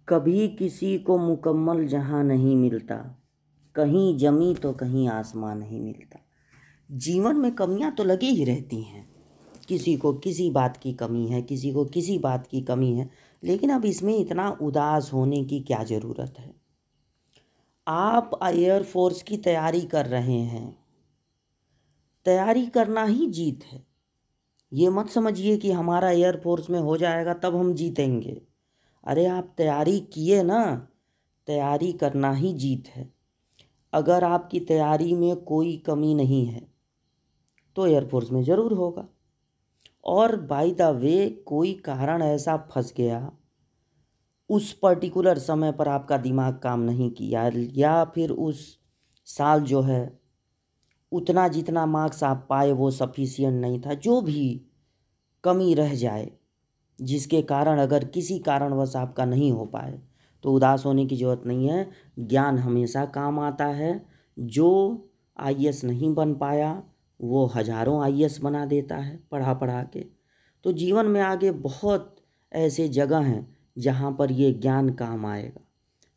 कभी किसी को मुकम्मल जहाँ नहीं मिलता, कहीं जमी तो कहीं आसमान नहीं मिलता। जीवन में कमियां तो लगी ही रहती हैं। किसी को किसी बात की कमी है, किसी को किसी बात की कमी है, लेकिन अब इसमें इतना उदास होने की क्या ज़रूरत है। आप एयरफोर्स की तैयारी कर रहे हैं, तैयारी करना ही जीत है। ये मत समझिए कि हमारा एयरफोर्स में हो जाएगा तब हम जीतेंगे। अरे आप तैयारी किए ना, तैयारी करना ही जीत है। अगर आपकी तैयारी में कोई कमी नहीं है तो एयरफोर्स में ज़रूर होगा। और बाय द वे कोई कारण ऐसा फंस गया, उस पर्टिकुलर समय पर आपका दिमाग काम नहीं किया, या फिर उस साल जो है उतना जितना मार्क्स आप पाए वो सफिशिएंट नहीं था, जो भी कमी रह जाए जिसके कारण अगर किसी कारणवश आपका नहीं हो पाए, तो उदास होने की ज़रूरत नहीं है। ज्ञान हमेशा काम आता है। जो आईएएस नहीं बन पाया वो हजारों आईएएस बना देता है पढ़ा पढ़ा के। तो जीवन में आगे बहुत ऐसे जगह हैं जहाँ पर ये ज्ञान काम आएगा।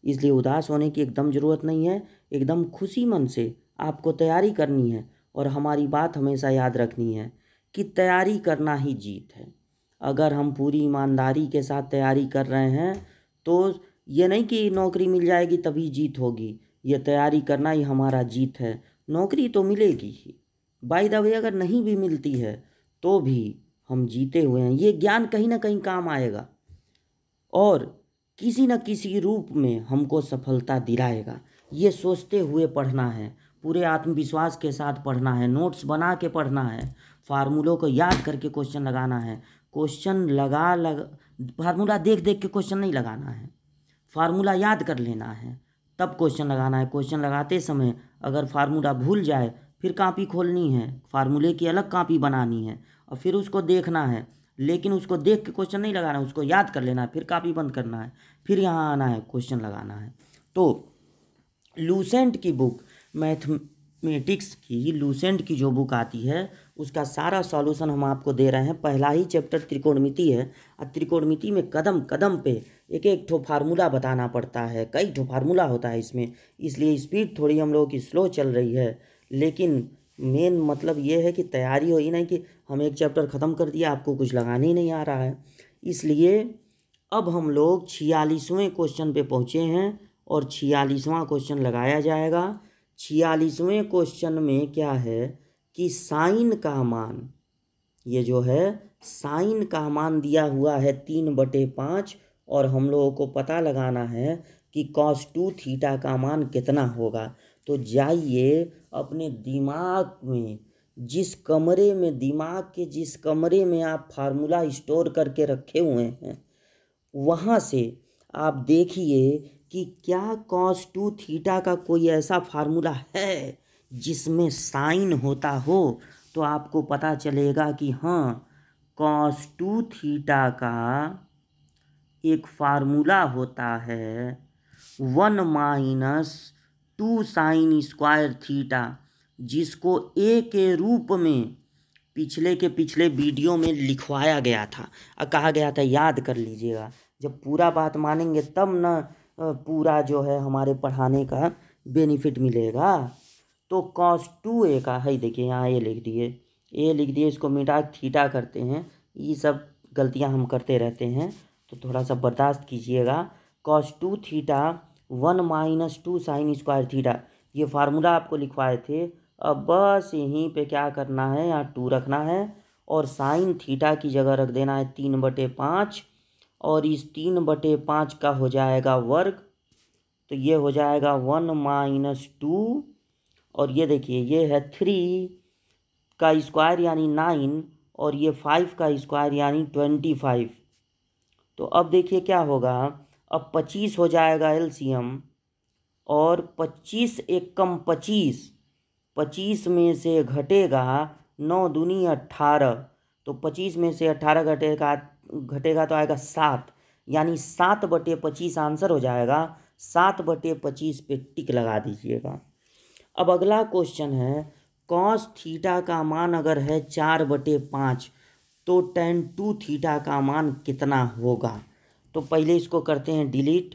इसलिए उदास होने की एकदम ज़रूरत नहीं है। एकदम खुशी मन से आपको तैयारी करनी है। और हमारी बात हमेशा याद रखनी है कि तैयारी करना ही जीत है। अगर हम पूरी ईमानदारी के साथ तैयारी कर रहे हैं तो ये नहीं कि नौकरी मिल जाएगी तभी जीत होगी। ये तैयारी करना ही हमारा जीत है। नौकरी तो मिलेगी ही, बाय द वे अगर नहीं भी मिलती है तो भी हम जीते हुए हैं। ये ज्ञान कहीं ना कहीं काम आएगा और किसी न किसी रूप में हमको सफलता दिलाएगा। ये सोचते हुए पढ़ना है, पूरे आत्मविश्वास के साथ पढ़ना है, नोट्स बना के पढ़ना है, फार्मूलों को याद करके क्वेश्चन लगाना है। क्वेश्चन फार्मूला देख देख के क्वेश्चन नहीं लगाना है, फार्मूला याद कर लेना है तब क्वेश्चन लगाना है। क्वेश्चन लगाते समय अगर फार्मूला भूल जाए फिर कॉपी खोलनी है, फार्मूले की अलग कॉपी बनानी है और फिर उसको देखना है। लेकिन उसको देख के क्वेश्चन नहीं लगाना है, उसको याद कर लेना है, फिर कॉपी बंद करना है, फिर यहाँ आना है, क्वेश्चन लगाना है। तो लूसेंट की बुक, मैथमेटिक्स की लूसेंट की जो बुक आती है उसका सारा सॉल्यूशन हम आपको दे रहे हैं। पहला ही चैप्टर त्रिकोणमिति है और त्रिकोणमिति में कदम कदम पे एक एक ठो फार्मूला बताना पड़ता है, कई ठो फार्मूला होता है इसमें, इसलिए स्पीड थोड़ी हम लोगों की स्लो चल रही है। लेकिन मेन मतलब ये है कि तैयारी हो ही नहीं कि हम एक चैप्टर ख़त्म कर दिया आपको कुछ लगाने ही नहीं आ रहा है। इसलिए अब हम लोग 46वें क्वेश्चन पे पहुँचे हैं और 46वां क्वेश्चन लगाया जाएगा। 46वें क्वेश्चन में क्या है कि साइन का मान, ये जो है साइन का मान दिया हुआ है 3/5 और हम लोगों को पता लगाना है कि cos 2 थीटा का मान कितना होगा। तो जाइए अपने दिमाग में, दिमाग के जिस कमरे में आप फार्मूला स्टोर करके रखे हुए हैं वहाँ से आप देखिए कि क्या cos 2 थीटा का कोई ऐसा फार्मूला है जिसमें साइन होता हो। तो आपको पता चलेगा कि हाँ, cos 2 थीटा का एक फार्मूला होता है 1 - 2 साइन स्क्वायर थीटा, जिसको ए के रूप में पिछले वीडियो में लिखवाया गया था और कहा गया था याद कर लीजिएगा। जब पूरा बात मानेंगे तब न पूरा जो है हमारे पढ़ाने का बेनिफिट मिलेगा। तो cos 2a का है, देखिए यहाँ ए लिख दिए, इसको मिटा थीटा करते हैं। ये सब गलतियाँ हम करते रहते हैं तो थोड़ा सा बर्दाश्त कीजिएगा। cos 2 theta 1 - 2 sine square theta, ये फार्मूला आपको लिखवाए थे। अब बस यहीं पे क्या करना है, यहाँ 2 रखना है और साइन थीटा की जगह रख देना है 3/5 और इस 3/5 का हो जाएगा वर्ग। तो ये हो जाएगा 1 - 2 और ये देखिए ये है 3 का स्क्वायर यानी 9 और ये 5 का स्क्वायर यानी 25। तो अब देखिए क्या होगा, अब 25 हो जाएगा एलसीएम और 25 एकम 25, 25 में से घटेगा 9 दूनी 18, तो 25 में से 18 घटेगा तो आएगा 7, यानी 7/25 आंसर हो जाएगा। 7/25 पे टिक लगा दीजिएगा। अब अगला क्वेश्चन है, कॉस थीटा का मान अगर है 4/5 तो tan 2 थीटा का मान कितना होगा। तो पहले इसको करते हैं डिलीट।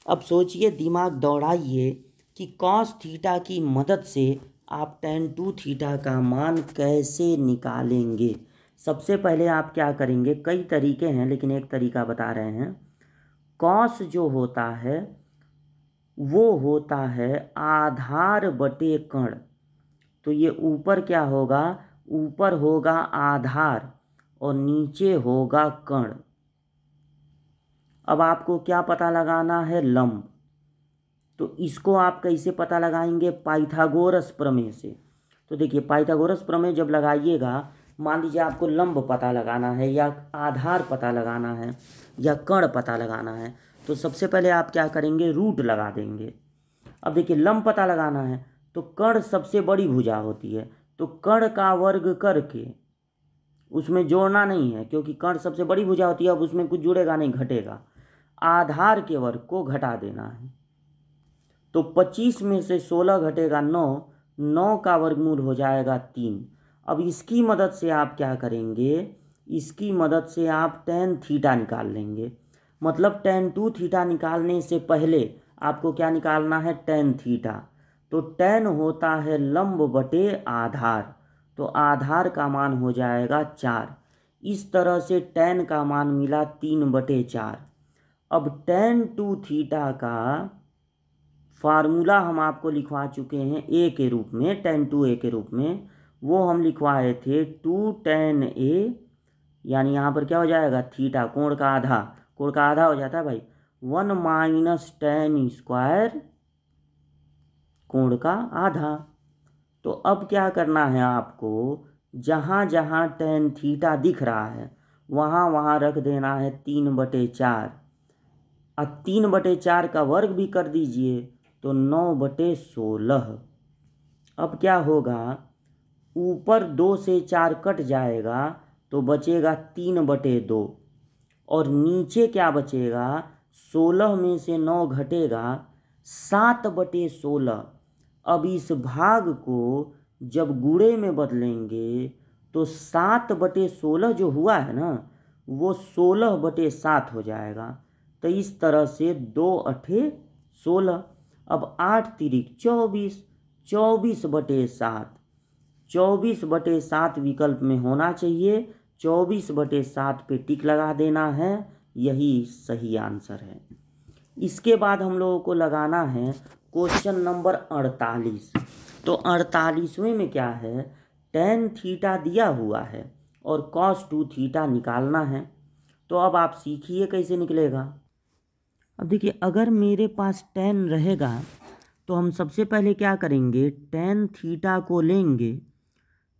अब सोचिए, दिमाग दौड़ाइए कि कॉस थीटा की मदद से आप tan 2 थीटा का मान कैसे निकालेंगे। सबसे पहले आप क्या करेंगे, कई तरीके हैं लेकिन एक तरीका बता रहे हैं। कॉस जो होता है वो होता है आधार बटे कण। तो ये ऊपर क्या होगा, ऊपर होगा आधार और नीचे होगा कण। अब आपको क्या पता लगाना है, लंब। तो इसको आप कैसे पता लगाएंगे, पाइथागोरस प्रमेय से। तो देखिए, पाइथागोरस प्रमेय जब लगाइएगा, मान लीजिए आपको लंब पता लगाना है या आधार पता लगाना है या कण पता लगाना है, तो सबसे पहले आप क्या करेंगे, रूट लगा देंगे। अब देखिए, लंब पता लगाना है तो कण सबसे बड़ी भुजा होती है, तो कण का वर्ग करके उसमें जोड़ना नहीं है क्योंकि कण सबसे बड़ी भुजा होती है, अब उसमें कुछ जुड़ेगा नहीं, घटेगा। आधार के वर्ग को घटा देना है। तो 25 में से 16 घटेगा 9, 9 का वर्गमूल हो जाएगा 3। अब इसकी मदद से आप क्या करेंगे, इसकी मदद से आप tan थीटा निकाल लेंगे। मतलब tan 2 थीटा निकालने से पहले आपको क्या निकालना है, tan थीटा। तो tan होता है लंब बटे आधार, तो आधार का मान हो जाएगा 4। इस तरह से tan का मान मिला 3/4। अब tan 2 थीटा का फार्मूला हम आपको लिखवा चुके हैं ए के रूप में, tan 2a के रूप में। वो हम लिखवाए थे 2 tan a, यानी यहाँ पर क्या हो जाएगा, थीटा कोण का आधा, कोण का आधा हो जाता है भाई 1 माइनस tan स्क्वायर कोण का आधा। तो अब क्या करना है आपको, जहाँ जहाँ tan थीटा दिख रहा है वहाँ वहाँ रख देना है 3/4। अब 3/4 का वर्ग भी कर दीजिए तो 9/16। अब क्या होगा, ऊपर 2 से 4 कट जाएगा तो बचेगा 3/2 और नीचे क्या बचेगा, 16 में से 9 घटेगा 7/16। अब इस भाग को जब गुणे में बदलेंगे तो 7/16 जो हुआ है ना, वो 16/7 हो जाएगा। तो इस तरह से 2 8 16। अब 8 तिरिक 24, 24/7, 24/7 विकल्प में होना चाहिए। 24/7 पे टिक लगा देना है, यही सही आंसर है। इसके बाद हम लोगों को लगाना है क्वेश्चन नंबर 48। तो 48वें में क्या है, tan थीटा दिया हुआ है और cos 2 थीटा निकालना है। तो अब आप सीखिए कैसे निकलेगा। अब देखिए, अगर मेरे पास tan रहेगा तो हम सबसे पहले क्या करेंगे, tan थीटा को लेंगे।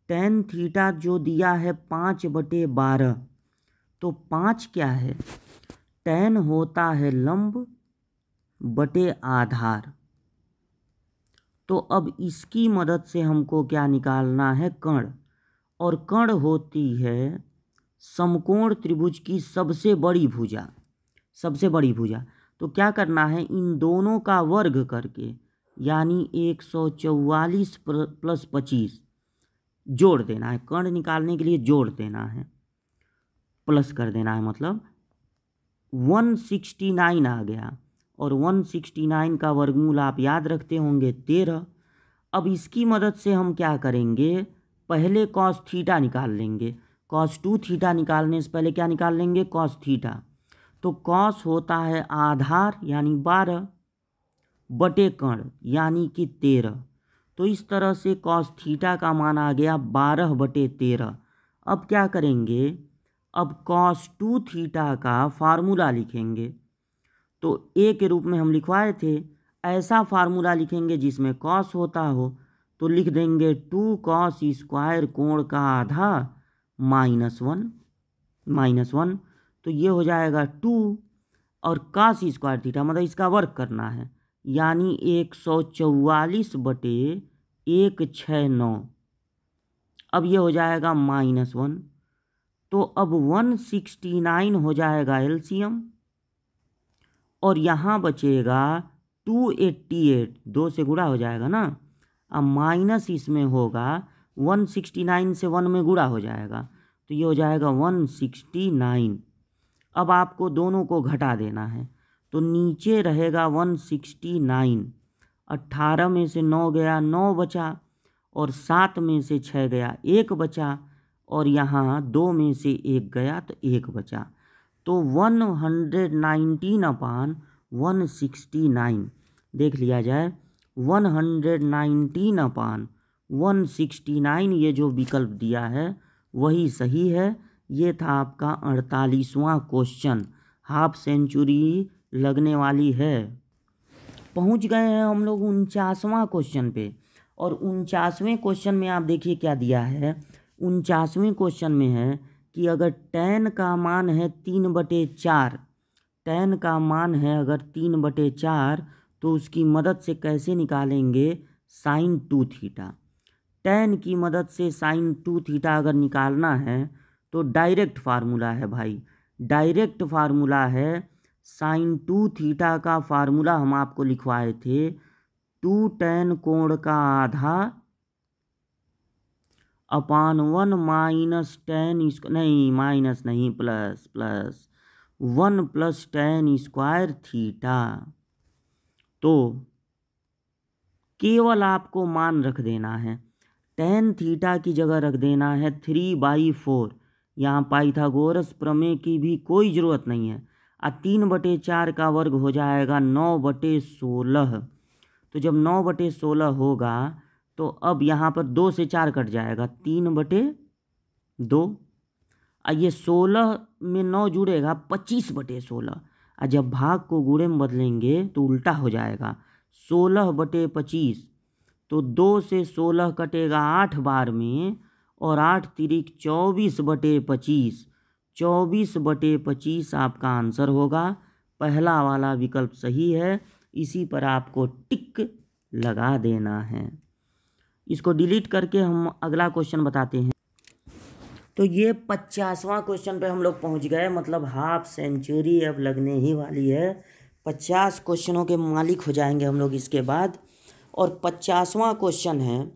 tan थीटा जो दिया है 5/12, तो 5 क्या है, tan होता है लंब बटे आधार। तो अब इसकी मदद से हमको क्या निकालना है, कण। और कण होती है समकोण त्रिभुज की सबसे बड़ी भुजा, सबसे बड़ी भुजा। तो क्या करना है, इन दोनों का वर्ग करके, यानी 144 + 25 जोड़ देना है। कण निकालने के लिए जोड़ देना है, प्लस कर देना है, मतलब 169 आ गया। और 169 का वर्गमूल आप याद रखते होंगे 13। अब इसकी मदद से हम क्या करेंगे, पहले cos थीटा निकाल लेंगे। cos 2 थीटा निकालने से पहले क्या निकाल लेंगे, cos थीटा। तो cos होता है आधार यानी 12 बटे कण यानी कि 13। तो इस तरह से cos थीटा का मान आ गया 12/13। अब क्या करेंगे, अब cos 2 थीटा का फार्मूला लिखेंगे। तो ए के रूप में हम लिखवाए थे, ऐसा फार्मूला लिखेंगे जिसमें cos होता हो। तो लिख देंगे 2 cos स्क्वायर कोण का आधा -1। तो ये हो जाएगा 2 और cos स्क्वायर थीटा मतलब इसका वर्ग करना है, यानी 144/169। अब ये हो जाएगा -1। तो अब 169 हो जाएगा एलसीएम और यहाँ बचेगा 288, 2 से गुणा हो जाएगा ना। अब माइनस इसमें होगा 169 से 1 में गुणा हो जाएगा, तो ये हो जाएगा 169। अब आपको दोनों को घटा देना है, तो नीचे रहेगा 169। 18 में से 9 गया, 9 बचा, और 7 में से 6 गया, 1 बचा, और यहाँ 2 में से 1 गया तो 1 बचा। तो 119/169 देख लिया जाए। 119/169 ये जो विकल्प दिया है वही सही है। ये था आपका 48वां क्वेश्चन। हाफ सेंचुरी लगने वाली है। पहुंच गए हैं हम लोग 49वां क्वेश्चन पे। और 49वें क्वेश्चन में आप देखिए क्या दिया है। 49वें क्वेश्चन में है कि अगर tan का मान है 3/4, tan का मान है अगर 3/4, तो उसकी मदद से कैसे निकालेंगे sin 2θ। tan की मदद से sin 2θ अगर निकालना है तो डायरेक्ट फार्मूला है भाई, डायरेक्ट फार्मूला है। sin 2θ का फार्मूला हम आपको लिखवाए थे, 2 tan कोण का आधा अपान 1 माइनस tan नहीं, माइनस नहीं, प्लस 1 + tan² थीटा। तो केवल आपको मान रख देना है, tan थीटा की जगह रख देना है 3/4। यहाँ पाइथागोरस प्रमेय की भी कोई ज़रूरत नहीं है। 3/4 का वर्ग हो जाएगा 9/16। तो जब 9/16 होगा तो अब यहाँ पर 2 से 4 कट जाएगा, 3/2। ये 16 में 9 जुड़ेगा 25/16। और जब भाग को गुणे में बदलेंगे तो उल्टा हो जाएगा, 16/25। तो 2 से 16 कटेगा 8 बार में, और 8 तिरिक 24/25। 24/25 आपका आंसर होगा। पहला वाला विकल्प सही है, इसी पर आपको टिक लगा देना है। इसको डिलीट करके हम अगला क्वेश्चन बताते हैं। तो ये 50वां क्वेश्चन पे हम लोग पहुंच गए, मतलब हाफ सेंचुरी अब लगने ही वाली है। 50 क्वेश्चनों के मालिक हो जाएंगे हम लोग इसके बाद। और 50वां क्वेश्चन है,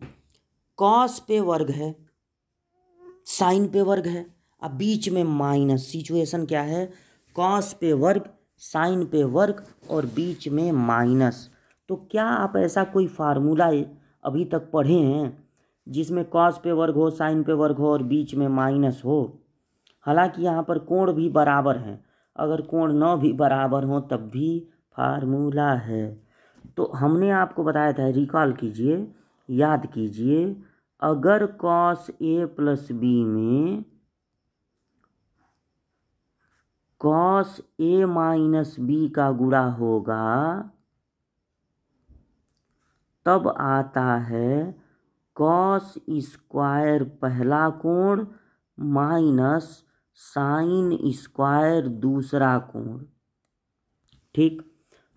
कॉस पे वर्ग है, साइन पे वर्ग है, अब बीच में माइनस। सिचुएशन क्या है, कॉस पे वर्ग, साइन पे वर्ग और बीच में माइनस। तो क्या आप ऐसा कोई फार्मूला अभी तक पढ़े हैं जिसमें कॉस पे वर्ग हो, साइन पे वर्ग हो और बीच में माइनस हो? हालांकि यहाँ पर कोण भी बराबर हैं, अगर कोण न भी बराबर हो तब भी फार्मूला है। तो हमने आपको बताया था, रिकॉल कीजिए, याद कीजिए, अगर cos A + B में cos A - B का गुणा होगा तब आता है cos² पहला कोण माइनस sin² दूसरा कोण। ठीक,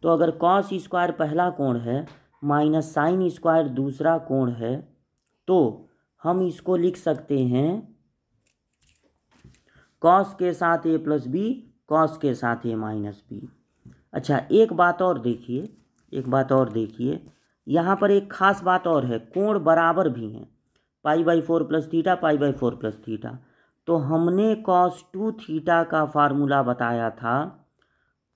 तो अगर cos² पहला कोण है माइनस sin² दूसरा कोण है, तो हम इसको लिख सकते हैं cos के साथ A + B, cos के साथ A - B। अच्छा, एक बात और देखिए, एक बात और देखिए, यहाँ पर एक खास बात और है, कोण बराबर भी हैं, π/4 + थीटा, π/4 + थीटा। तो हमने cos 2θ का फार्मूला बताया था,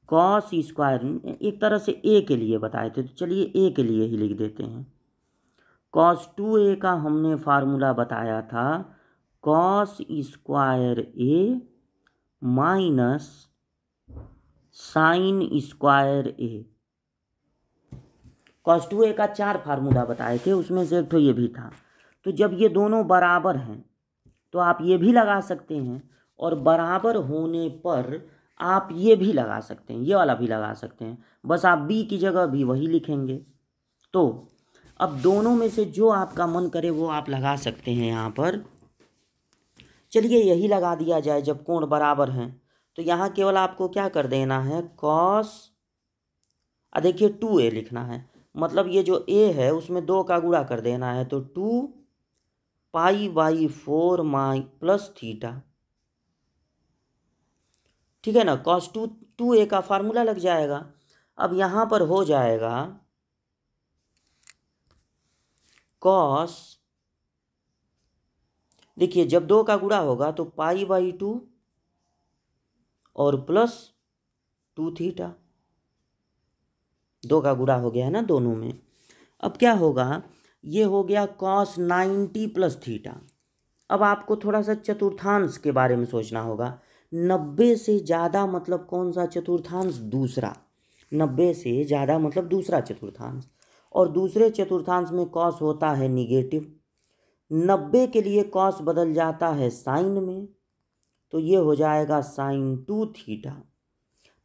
cos², एक तरह से A के लिए बताए थे, तो चलिए A के लिए ही लिख देते हैं। cos 2A का हमने फार्मूला बताया था cos² A minus sin² A। cos 2A का 4 फार्मूला बताए थे, उसमें से एक तो ये भी था। तो जब ये दोनों बराबर हैं तो आप ये भी लगा सकते हैं, और बराबर होने पर आप ये भी लगा सकते हैं, ये वाला भी लगा सकते हैं, बस आप B की जगह भी वही लिखेंगे। तो अब दोनों में से जो आपका मन करे वो आप लगा सकते हैं यहाँ पर। चलिए यही लगा दिया जाए, जब कोण बराबर हैं तो यहाँ केवल आपको क्या कर देना है, cos, देखिए 2A लिखना है, मतलब ये जो A है उसमें 2 का गुणा कर देना है, तो 2 π/4 + थीटा। ठीक है ना, cos 2A का फार्मूला लग जाएगा। अब यहाँ पर हो जाएगा cos, देखिए जब 2 का गुणा होगा तो π/2 और प्लस 2 थीटा, 2 का गुणा हो गया है ना दोनों में। अब क्या होगा, ये हो गया cos 90 प्लस थीटा। अब आपको थोड़ा सा चतुर्थांश के बारे में सोचना होगा। 90 से ज़्यादा मतलब कौन सा चतुर्थांश? दूसरा। 90 से ज़्यादा मतलब दूसरा चतुर्थांश, और दूसरे चतुर्थांश में कॉस होता है निगेटिव। 90 के लिए कॉस बदल जाता है साइन में, तो ये हो जाएगा साइन 2 थीटा।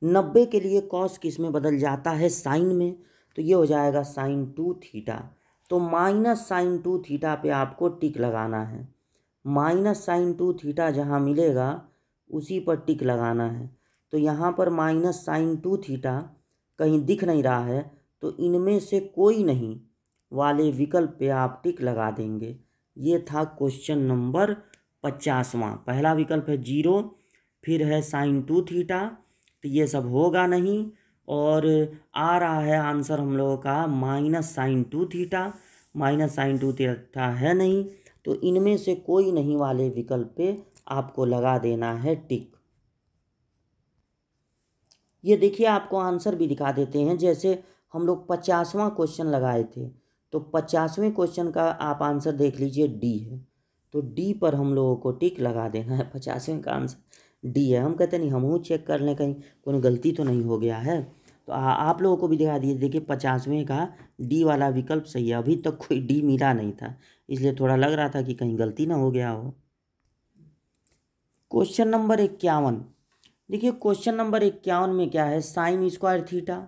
90 के लिए कॉस किस में बदल जाता है? साइन में, तो ये हो जाएगा साइन 2 थीटा। तो माइनस साइन 2 थीटा पे आपको टिक लगाना है। माइनस साइन 2 थीटा जहाँ मिलेगा उसी पर टिक लगाना है। तो यहाँ पर माइनस साइन 2 थीटा कहीं दिख नहीं रहा है, तो इनमें से कोई नहीं वाले विकल्प पे आप टिक लगा देंगे। ये था क्वेश्चन नंबर 50वां। पहला विकल्प है 0, फिर है साइन 2 थीटा, तो ये सब होगा नहीं, और आ रहा है आंसर हम लोगों का minus sine 2 theta. Minus sine 2 theta है नहीं, तो इनमें से कोई नहीं वाले विकल्प पे आपको लगा देना है टिक। ये देखिए आपको आंसर भी दिखा देते हैं। जैसे हम लोग 50वां क्वेश्चन लगाए थे, तो 50वें क्वेश्चन का आप आंसर देख लीजिए, डी है। तो डी पर हम लोगों को टिक लगा देना है। 50वें का आंसर डी है। हम कहते नहीं, हम चेक कर लें कहीं कोई गलती तो नहीं हो गया है। तो आप लोगों को भी दिखा दिए। देखिए 50वें का डी वाला विकल्प सही है। अभी तक कोई डी मिला नहीं था, इसलिए थोड़ा लग रहा था कि कहीं गलती ना हो गया हो। Question number 51। देखिए क्वेश्चन नंबर 51 में क्या है, साइन स्क्वायर थीटा,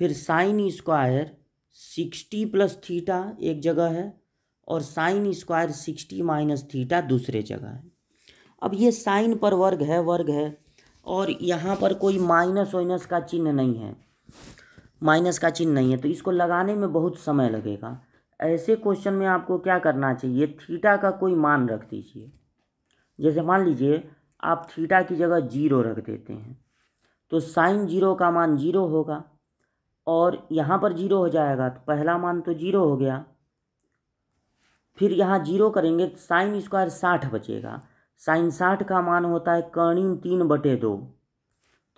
फिर साइन स्क्वायर 60 प्लस थीटा एक जगह है, और साइन स्क्वायर 60 माइनस थीटा दूसरे जगह है। अब ये साइन पर वर्ग है, और यहाँ पर कोई माइनस वाइनस का चिन्ह नहीं है, माइनस का चिन्ह नहीं है, तो इसको लगाने में बहुत समय लगेगा। ऐसे क्वेश्चन में आपको क्या करना चाहिए, थीटा का कोई मान रख दीजिए। जैसे मान लीजिए आप थीटा की जगह 0 रख देते हैं, तो साइन 0 का मान 0 होगा, और यहाँ पर 0 हो जाएगा, तो पहला मान तो 0 हो गया। फिर यहाँ 0 करेंगे तो साइन स्क्वायर 60 बचेगा। साइन 60 का मान होता है कर्णी 3/2,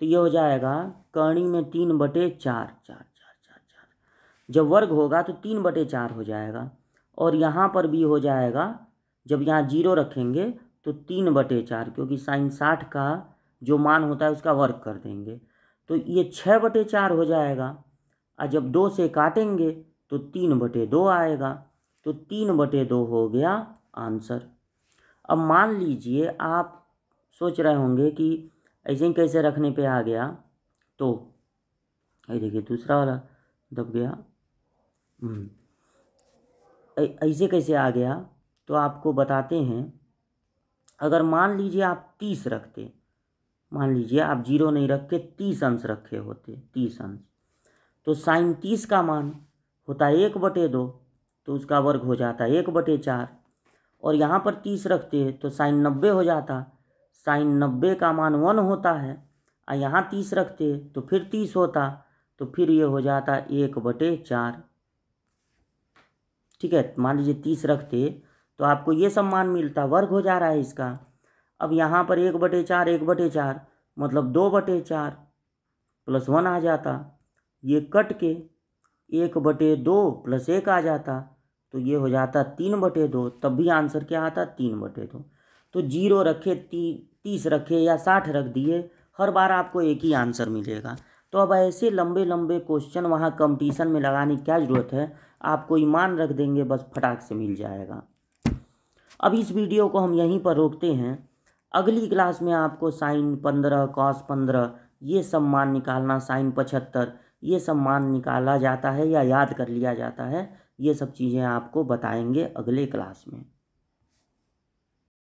तो ये हो जाएगा कर्णी में 3/4, 4 4 4 4। जब वर्ग होगा तो 3/4 हो जाएगा, और यहाँ पर भी हो जाएगा। जब यहाँ 0 रखेंगे तो 3/4, क्योंकि साइन 60 का जो मान होता है उसका वर्ग कर देंगे, तो ये 6/4 हो जाएगा। और जब 2 से काटेंगे तो 3/2 आएगा, तो 3/2 हो गया आंसर। अब मान लीजिए आप सोच रहे होंगे कि ऐसे ही कैसे रखने पे आ गया, तो ये देखिए दूसरा वाला दब गया, ऐसे कैसे आ गया, तो आपको बताते हैं। अगर मान लीजिए आप 30 रखते, मान लीजिए आप 0 नहीं रख के 30 अंश रखे होते, 30 अंश, तो साइन 30 का मान होता है 1/2, तो उसका वर्ग हो जाता है 1/4, और यहाँ पर 30 रखते तो साइन 90 हो जाता। साइन 90 का मान 1 होता है, और यहाँ 30 रखते तो फिर 30 होता, तो फिर ये हो जाता 1/4। ठीक है, मान लीजिए 30 रखते तो आपको ये सब मान मिलता, वर्ग हो जा रहा है इसका। अब यहाँ पर 1/4 मतलब 2/4 प्लस 1 आ जाता, ये कट के 1/2 प्लस 1 आ जाता, तो ये हो जाता 3/2। तब भी आंसर क्या आता, 3/2। तो 0 रखे, 30 रखे या 60 रख दिए, हर बार आपको एक ही आंसर मिलेगा। तो अब ऐसे लंबे लंबे क्वेश्चन वहाँ कंपटीशन में लगाने की क्या ज़रूरत है, आप कोई मान रख देंगे, बस फटाक से मिल जाएगा। अब इस वीडियो को हम यहीं पर रोकते हैं। अगली क्लास में आपको साइन 15, कॉस 15 ये सब मान निकालना, साइन 75 ये सब मान निकाला जाता है या याद कर लिया जाता है, ये सब चीज़ें आपको बताएंगे अगले क्लास में।